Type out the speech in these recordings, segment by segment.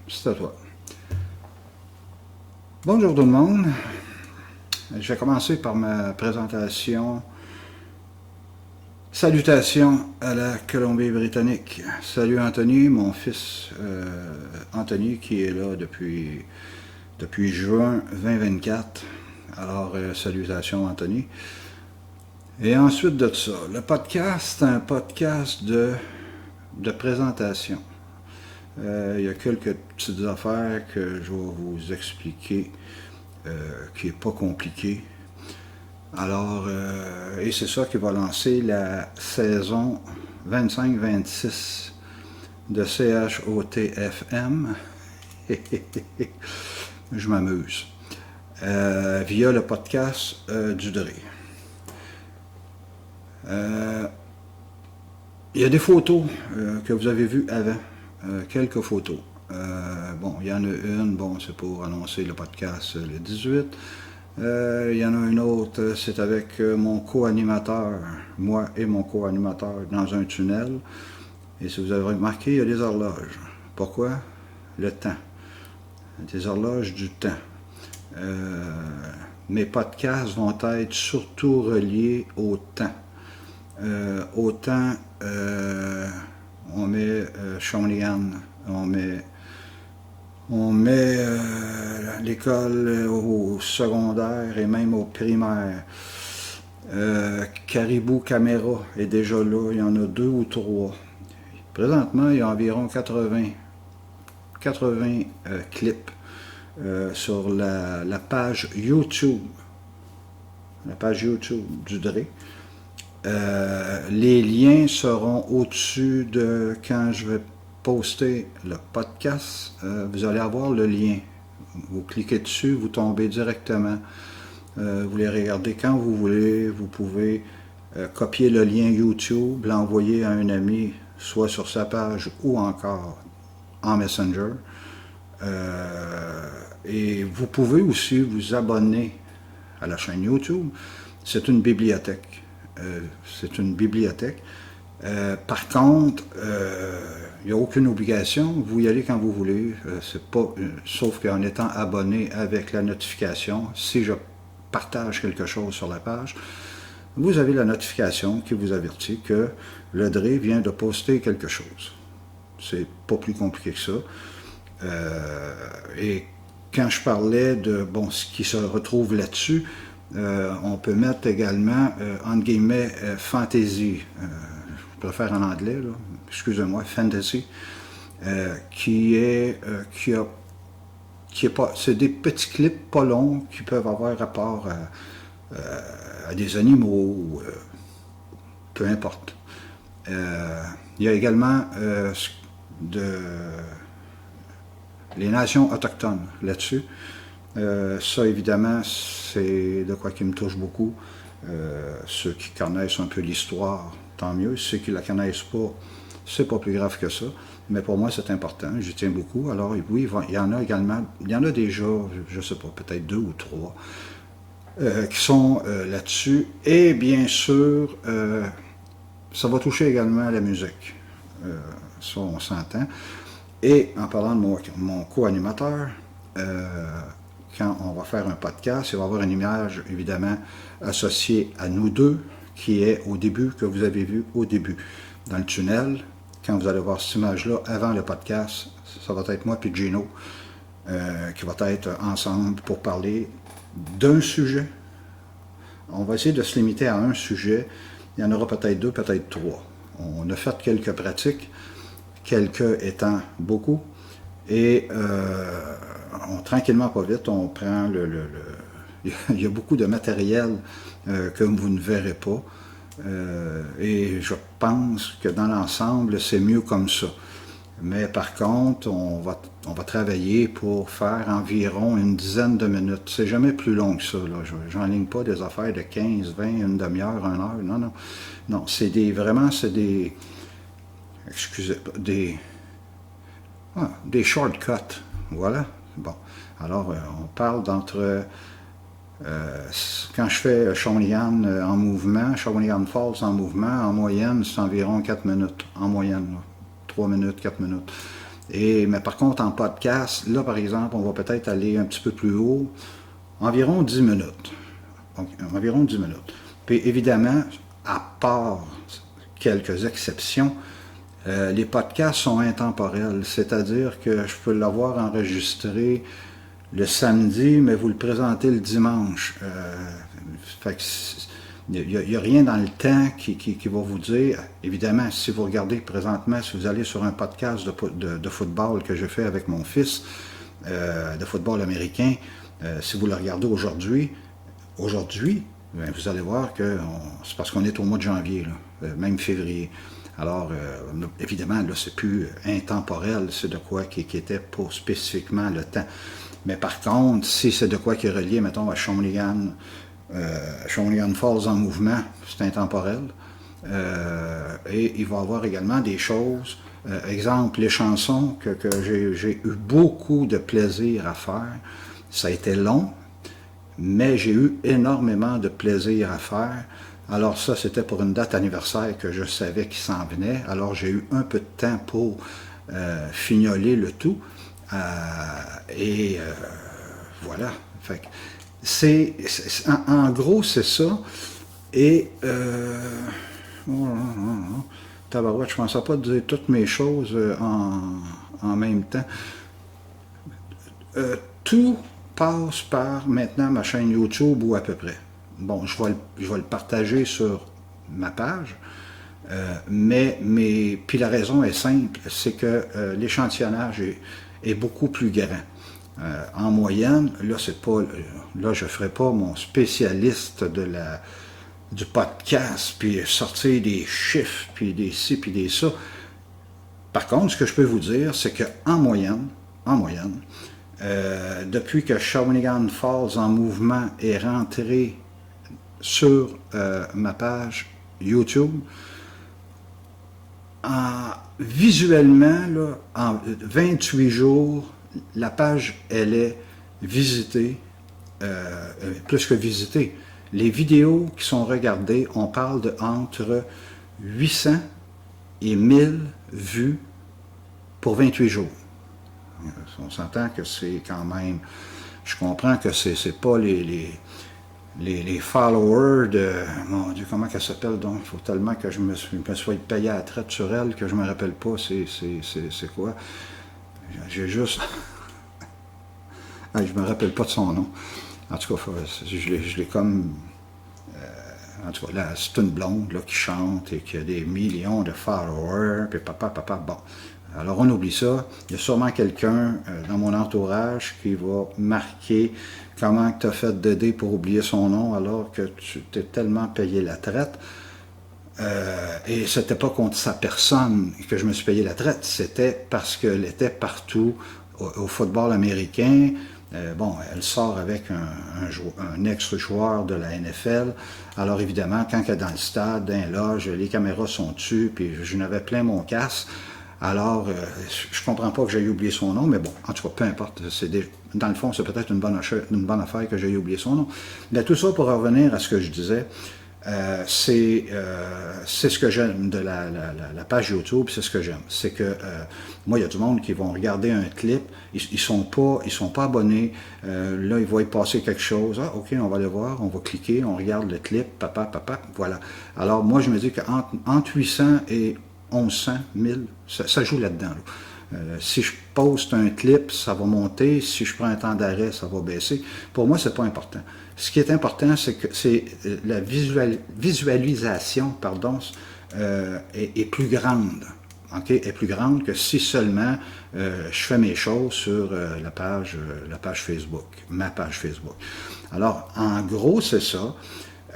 C'est à toi. Bonjour tout le monde. Je vais commencer par ma présentation. Salutations à la Colombie-Britannique. Salut Anthony, mon fils Anthony qui est là depuis juin 2024. Alors, salutations Anthony. Et ensuite de ça, le podcast, c'est un podcast de présentation. Il y a quelques petites affaires que je vais vous expliquer, qui n'est pas compliqué. Alors, et c'est ça qui va lancer la saison 25-26 de CHOTFM. Je m'amuse. Via le podcast du Dre. Il y a des photos que vous avez vues avant. Quelques photos. Bon, il y en a une, c'est pour annoncer le podcast le 18. Il y en a une autre, c'est avec mon co-animateur, moi et mon co-animateur dans un tunnel. Et si vous avez remarqué, il y a des horloges. Pourquoi? Le temps. Des horloges du temps. Mes podcasts vont être surtout reliés au temps. Au temps, on met Shawinigan, on met l'école au secondaire et même au primaire. Caribou Caméra est déjà là, il y en a 2 ou 3. Présentement, il y a environ 80 clips sur la page YouTube. La page YouTube du Dre. Les liens seront au-dessus de quand je vais poster le podcast. Vous allez avoir le lien. Vous cliquez dessus, vous tombez directement. Vous les regardez quand vous voulez. Vous pouvez copier le lien YouTube, l'envoyer à un ami, soit sur sa page ou encore en Messenger. Et vous pouvez aussi vous abonner à la chaîne YouTube. C'est une bibliothèque. Par contre, il n'y a aucune obligation. Vous y allez quand vous voulez. C'est pas, sauf qu'en étant abonné avec la notification, si je partage quelque chose sur la page, vous avez la notification qui vous avertit que le Dre vient de poster quelque chose. C'est pas plus compliqué que ça. Et quand je parlais de ce qui se retrouve là-dessus, on peut mettre également, entre guillemets, fantasy, je préfère en anglais, là, excusez-moi, fantasy, qui est pas, c'est des petits clips pas longs qui peuvent avoir rapport à des animaux, peu importe. Il y a également les nations autochtones là-dessus. Ça, évidemment, c'est de quoi qui me touche beaucoup. Ceux qui connaissent un peu l'histoire, tant mieux. Ceux qui ne la connaissent pas, c'est pas plus grave que ça. Mais pour moi, c'est important. J'y tiens beaucoup. Alors, oui, il y en a également. Il y en a déjà, je ne sais pas, peut-être 2 ou 3 qui sont là-dessus. Et bien sûr, ça va toucher également à la musique. Ça, on s'entend. Et en parlant de mon co-animateur, quand on va faire un podcast, il va y avoir une image, évidemment, associée à nous deux, qui est au début, que vous avez vu au début. Dans le tunnel, quand vous allez voir cette image-là, avant le podcast, ça va être moi et Gino, qui va être ensemble pour parler d'un sujet. On va essayer de se limiter à un sujet. Il y en aura peut-être 2, peut-être 3. On a fait quelques pratiques, quelques étant beaucoup, et tranquillement, pas vite, on prend il y a beaucoup de matériel que vous ne verrez pas. Et je pense que dans l'ensemble, c'est mieux comme ça. Mais par contre, on va travailler pour faire environ une dizaine de minutes. C'est jamais plus long que ça. Je n'enligne pas des affaires de 15, 20, une demi-heure, 1 heure. Non, non. Non, c'est des shortcuts. Voilà. Bon. Alors, on parle d'entre... quand je fais Shawinigan en mouvement, Shawinigan Falls en mouvement, en moyenne, c'est environ 4 minutes. En moyenne, là. 3 minutes, 4 minutes. Mais par contre, en podcast, là, par exemple, on va peut-être aller un petit peu plus haut, environ 10 minutes. Donc, environ 10 minutes. Puis évidemment, à part quelques exceptions, les podcasts sont intemporels, c'est-à-dire que je peux l'avoir enregistré le samedi, mais vous le présentez le dimanche. Fait que il n'y a rien dans le temps qui va vous dire, évidemment, si vous regardez présentement, si vous allez sur un podcast de football que je fais avec mon fils, de football américain, si vous le regardez aujourd'hui, ben, vous allez voir que c'est parce qu'on est au mois de janvier, là, même février. Alors, évidemment, là, c'est plus intemporel, c'est de quoi qui était pour spécifiquement le temps. Mais par contre, si c'est de quoi qui est relié, mettons, à Shawinigan Falls en mouvement, c'est intemporel. Et il va y avoir également des choses, exemple, les chansons que j'ai eu beaucoup de plaisir à faire. Ça a été long, mais j'ai eu énormément de plaisir à faire. Alors ça, c'était pour une date anniversaire que je savais qu'il s'en venait. Alors j'ai eu un peu de temps pour fignoler le tout. Voilà. Fait que en gros, c'est ça. Et tabarouette, je ne pensais pas dire toutes mes choses en même temps. Tout passe par maintenant ma chaîne YouTube ou à peu près. Bon, je vais le partager sur ma page, puis la raison est simple, c'est que l'échantillonnage est beaucoup plus grand. En moyenne, là, je ne ferai pas mon spécialiste du podcast, puis sortir des chiffres, puis des ci, puis des ça. Par contre, ce que je peux vous dire, c'est qu'en moyenne, depuis que Shawinigan Falls en mouvement est rentré sur ma page YouTube, visuellement, là, en 28 jours, la page, elle est visitée, plus que visitée. Les vidéos qui sont regardées, on parle de entre 800 et 1000 vues pour 28 jours. On s'entend que c'est quand même... Je comprends que c'est pas les followers de... Mon Dieu, comment qu'elle s'appelle donc? Il faut tellement que je me sois payé à la traite sur elle que je ne me rappelle pas c'est quoi. J'ai juste... je ne me rappelle pas de son nom. En tout cas, je l'ai comme... en tout cas, là, c'est une blonde là, qui chante et qui a des millions de followers, puis papa, bon. Alors, on oublie ça. Il y a sûrement quelqu'un dans mon entourage qui va marquer comment tu as fait d'aider pour oublier son nom alors que tu t'es tellement payé la traite. Et c'était pas contre sa personne que je me suis payé la traite, c'était parce qu'elle était partout au football américain. Elle sort avec un ex-joueur de la NFL. Alors évidemment, quand elle est dans le stade, dans les loges, les caméras sont dessus, puis je n'avais plein mon casque. Alors, je comprends pas que j'aie oublié son nom, mais bon, en tout cas, peu importe. Dans le fond, c'est peut-être une bonne affaire que j'aie oublié son nom. Mais tout ça pour revenir à ce que je disais, c'est ce que j'aime de la page YouTube, c'est ce que j'aime. C'est que moi, il y a du monde qui vont regarder un clip, ils sont pas abonnés, là, ils voient y passer quelque chose, ok, on va le voir, on va cliquer, on regarde le clip, papa, voilà. Alors moi, je me dis qu'entre 800 et 1100, 1000, ça joue là-dedans. Là. Si je poste un clip, ça va monter. Si je prends un temps d'arrêt, ça va baisser. Pour moi, c'est pas important. Ce qui est important, c'est que la visualisation, est plus grande. Okay? Est plus grande que si seulement je fais mes choses sur la page Facebook, ma page Facebook. Alors, en gros, c'est ça.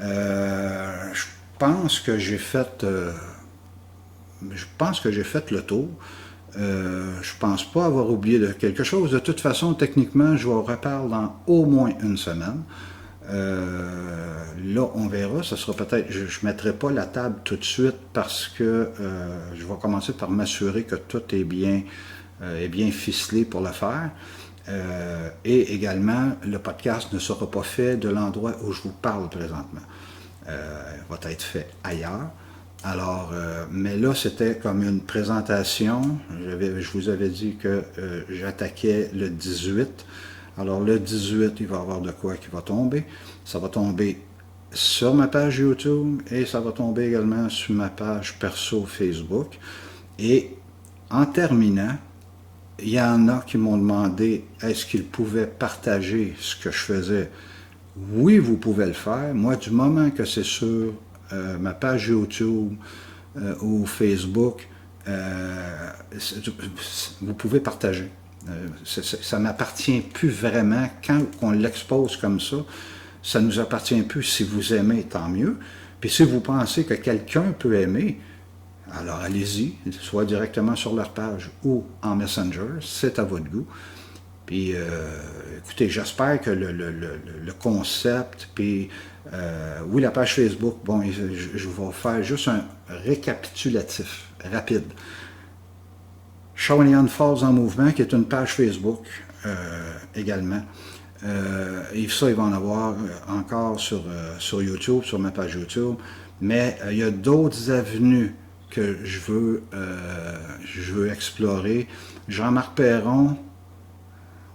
Je pense que j'ai fait le tour. Je pense pas avoir oublié de quelque chose. De toute façon, techniquement, je vous reparle dans au moins une semaine. Là, on verra. Ça sera peut-être. Je ne mettrai pas la table tout de suite parce que je vais commencer par m'assurer que tout est bien ficelé pour le faire. Et également, le podcast ne sera pas fait de l'endroit où je vous parle présentement. Il va être fait ailleurs. Alors, mais là, c'était comme une présentation. Je vous avais dit que j'attaquais le 18. Alors, le 18, il va y avoir de quoi qui va tomber. Ça va tomber sur ma page YouTube et ça va tomber également sur ma page perso Facebook. Et en terminant, il y en a qui m'ont demandé est-ce qu'ils pouvaient partager ce que je faisais. Oui, vous pouvez le faire. Moi, du moment que c'est sur ma page YouTube ou Facebook, vous pouvez partager. Ça ne m'appartient plus vraiment. Quand on l'expose comme ça ne nous appartient plus. Si vous aimez, tant mieux. Puis si vous pensez que quelqu'un peut aimer, alors allez-y, soit directement sur leur page ou en Messenger, c'est à votre goût. Puis écoutez, j'espère que le concept, puis oui, la page Facebook, bon, je vais faire juste un récapitulatif rapide. Shawinigan Falls en mouvement, qui est une page Facebook également. Et ça, il va en avoir encore sur YouTube, sur ma page YouTube. Mais il y a d'autres avenues que je veux explorer. Jean-Marc Perron,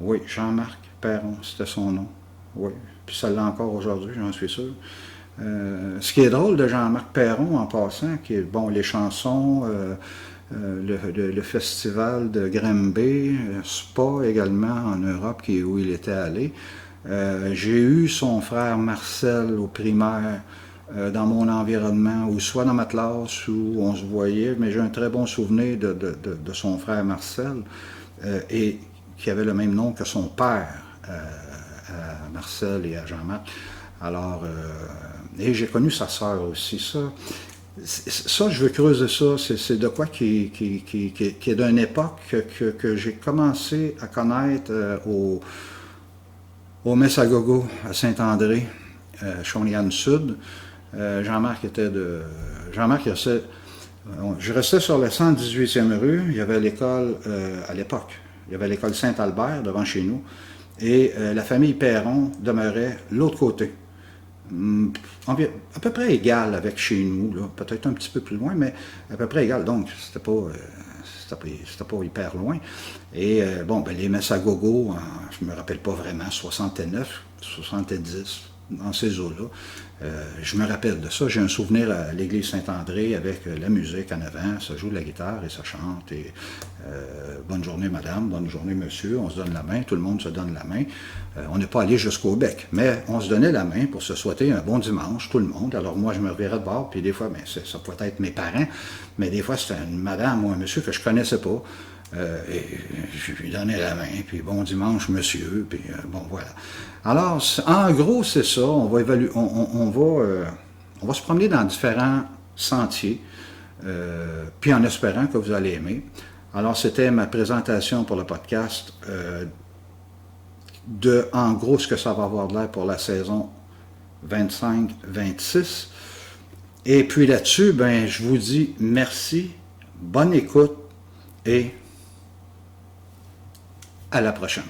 oui, Jean-Marc Perron, c'était son nom. Oui, puis ça l'est encore aujourd'hui, j'en suis sûr. Ce qui est drôle de Jean-Marc Perron, en passant, qui est, bon, les chansons, le festival de Granby, Spa également en Europe, où il était allé. J'ai eu son frère Marcel au primaire, dans mon environnement, ou soit dans ma classe où on se voyait, mais j'ai un très bon souvenir de son frère Marcel, et qui avait le même nom que son père, à Marcel et à Jean-Marc. Alors, et j'ai connu sa sœur aussi. Ça, je veux creuser ça. C'est de quoi qui est d'une époque que j'ai commencé à connaître au Mess à Gogo à Saint-André, Shawinigan Sud. Jean-Marc était de... Jean-Marc, je restais sur la 118e rue. Il y avait l'école, à l'époque, il y avait l'école Saint-Albert devant chez nous. Et la famille Perron demeurait l'autre côté. À peu près égal avec chez nous, peut-être un petit peu plus loin, mais à peu près égal. Donc, c'était pas hyper loin. Et bon, ben, les messes à gogo, je me rappelle pas vraiment, 69, 70, dans ces eaux-là. Je me rappelle de ça. J'ai un souvenir à l'église Saint-André avec la musique en avant. Ça joue de la guitare et ça chante. Et bonne journée madame, bonne journée monsieur. On se donne la main, tout le monde se donne la main. On n'est pas allé jusqu'au bec, mais on se donnait la main pour se souhaiter un bon dimanche, tout le monde. Alors moi, je me reverrais de bord, puis des fois, ben, ça pouvait être mes parents, mais des fois, c'était une madame ou un monsieur que je connaissais pas. Et je lui donnais la main, puis bon dimanche, monsieur, puis bon, voilà. Alors, en gros, c'est ça. On va évaluer, on va se promener dans différents sentiers, puis en espérant que vous allez aimer. Alors, c'était ma présentation pour le podcast en gros, ce que ça va avoir de l'air pour la saison 25-26. Et puis là-dessus, ben, je vous dis merci, bonne écoute et à la prochaine.